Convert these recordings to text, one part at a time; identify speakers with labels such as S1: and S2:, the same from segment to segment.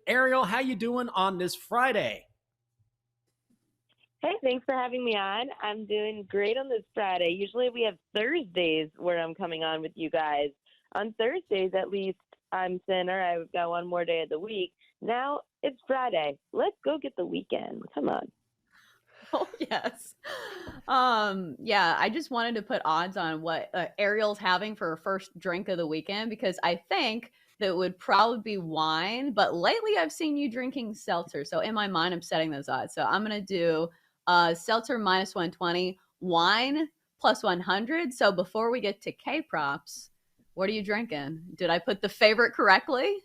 S1: Ariel, how you doing on this Friday?
S2: Hey, thanks for having me on. I'm doing great on this Friday. Usually we have Thursdays where I'm coming on with you guys. On Thursdays, at least, I'm thinner. I've got one more day of the week. Now it's Friday. Let's go get the weekend. Come on.
S3: Oh, yes. Yeah, I just wanted to put odds on what Ariel's having for her first drink of the weekend because I think that would probably be wine, but lately I've seen you drinking seltzer. So in my mind, I'm setting those odds. So I'm going to do seltzer minus 120, wine plus 100. So before we get to K props, what are you drinking? Did I put the favorite correctly?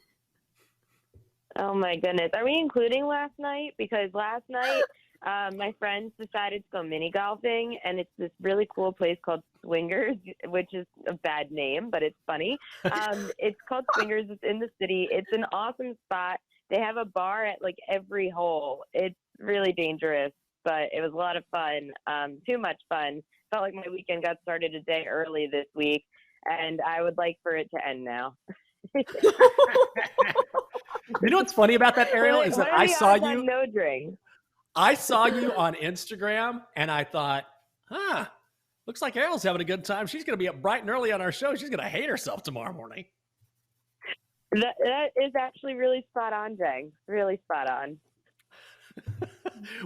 S2: Oh my goodness. Are we including last night? Because last night my friends decided to go mini golfing, and it's this really cool place called Swingers, which is a bad name, but it's funny. It's called Swingers. It's in the city. It's an awesome spot. They have a bar at like every hole. It's really dangerous, but it was a lot of fun. Too much fun. Felt like my weekend got started a day early this week, and I would like for it to end now.
S1: You know what's funny about that, Ariel, is that
S2: What are the odds on no drink?
S1: I saw you on Instagram, and I thought, looks like Ariel's having a good time. She's going to be up bright and early on our show. She's going to hate herself tomorrow morning.
S2: That is actually really spot on, Jenks. Really spot on.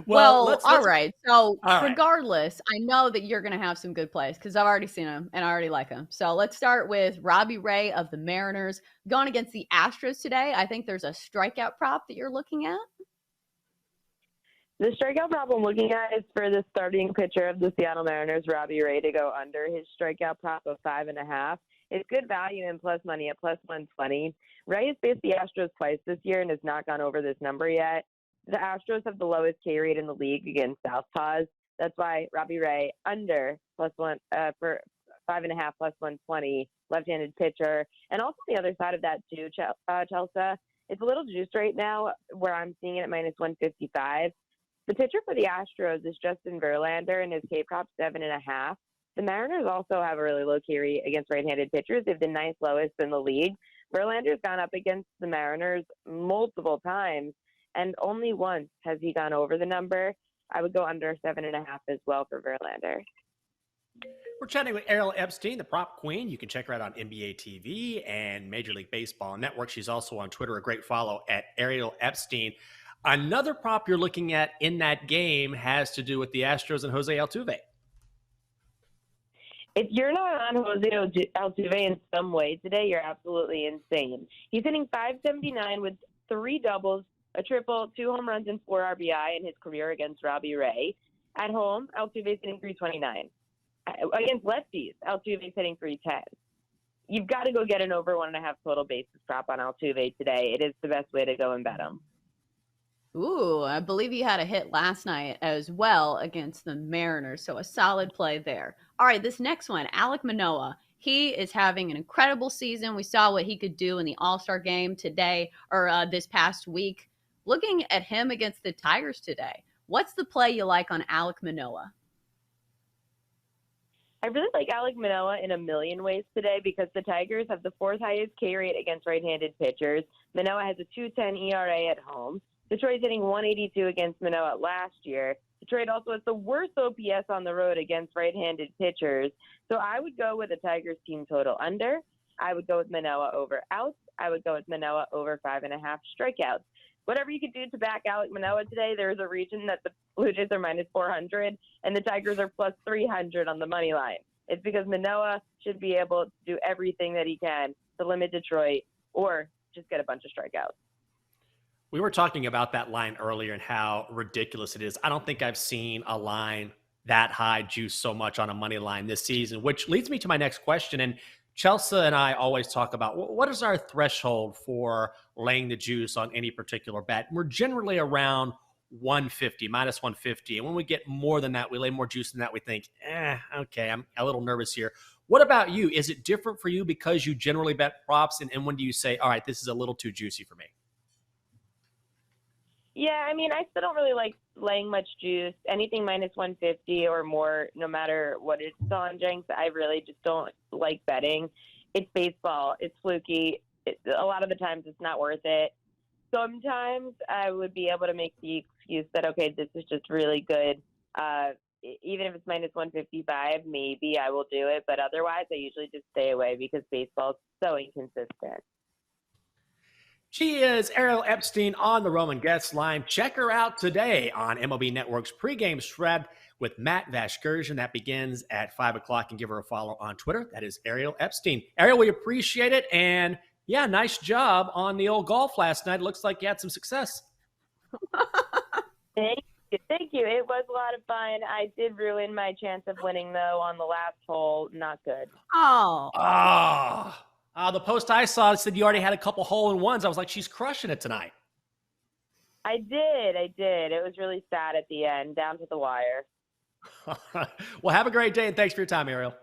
S3: Well, all right. So
S1: all right.
S3: regardless, I know that you're going to have some good plays because I've already seen them and I already like them. So let's start with Robbie Ray of the Mariners going against the Astros today. I think there's a strikeout prop that you're looking at.
S2: The strikeout prop I'm looking at is for the starting pitcher of the Seattle Mariners, Robbie Ray, to go under his strikeout prop of 5.5. It's good value in plus money at plus 120. Ray has faced the Astros twice this year and has not gone over this number yet. The Astros have the lowest K rate in the league against southpaws. That's why Robbie Ray under plus one for 5.5 plus 120, left-handed pitcher. And also the other side of that too, Chelsa. It's a little juiced right now where I'm seeing it at minus 155. The pitcher for the Astros is Justin Verlander, and his K prop 7.5. The Mariners also have a really low K rate against right-handed pitchers. They've the ninth lowest in the league. Verlander's gone up against the Mariners multiple times, and only once has he gone over the number. I would go under 7.5 as well for Verlander.
S1: We're chatting with Ariel Epstein, the prop queen. You can check her out on NBA TV and Major League Baseball Network. She's also on Twitter, a great follow at Ariel Epstein. Another prop you're looking at in that game has to do with the Astros and Jose Altuve.
S2: If you're not on Jose Altuve in some way today, you're absolutely insane. He's hitting .579 with 3 doubles, a triple, 2 home runs, and 4 RBI in his career against Robbie Ray. At home, Altuve's hitting .329. Against lefties, Altuve's hitting .310. You've got to go get an over 1.5 total bases prop on Altuve today. It is the best way to go and bet him.
S3: Ooh, I believe he had a hit last night as well against the Mariners. So a solid play there. All right, this next one, Alec Manoa. He is having an incredible season. We saw what he could do in the All-Star game today or this past week. Looking at him against the Tigers today, what's the play you like on Alec Manoa?
S2: I really like Alec Manoa in a million ways today because the Tigers have the 4th highest K rate against right-handed pitchers. Manoa has a 2.10 ERA at home. Detroit's hitting .182 against Manoa last year. Detroit also has the worst OPS on the road against right-handed pitchers. So I would go with the Tigers team total under. I would go with Manoa over outs. I would go with Manoa over 5.5 strikeouts. Whatever you could do to back Alec Manoa today, there is a region that the Blue Jays are minus 400 and the Tigers are plus 300 on the money line. It's because Manoa should be able to do everything that he can to limit Detroit or just get a bunch of strikeouts.
S1: We were talking about that line earlier and how ridiculous it is. I don't think I've seen a line that high juice so much on a money line this season, which leads me to my next question. And Chelsa and I always talk about what is our threshold for laying the juice on any particular bet. We're generally around 150, minus 150. And when we get more than that, we lay more juice than that. We think, okay, I'm a little nervous here. What about you? Is it different for you because you generally bet props? And when do you say, all right, this is a little too juicy for me?
S2: Yeah, I mean, I still don't really like laying much juice. Anything minus 150 or more, no matter what it's on, Jenks, I really just don't like betting. It's baseball. It's fluky. A lot of the times it's not worth it. sometimes I would be able to make the excuse that, okay, this is just really good. Even if it's minus 155, maybe I will do it. But otherwise, I usually just stay away because baseball is so inconsistent.
S1: She is Ariel Epstein on the Roman Guest Line. Check her out today on MLB Network's pregame shred with Matt Vashkersian. That begins at 5 o'clock, and give her a follow on Twitter. That is Ariel Epstein. Ariel, we appreciate it. And yeah, nice job on the old golf last night. It looks like you had some success.
S2: Thank you. It was a lot of fun. I did ruin my chance of winning, though, on the last hole. Not good.
S1: The post I saw said you already had a couple hole-in-ones. I was like, she's crushing it tonight.
S2: I did. It was really sad at the end, down to the wire.
S1: Well, have a great day, and thanks for your time, Ariel.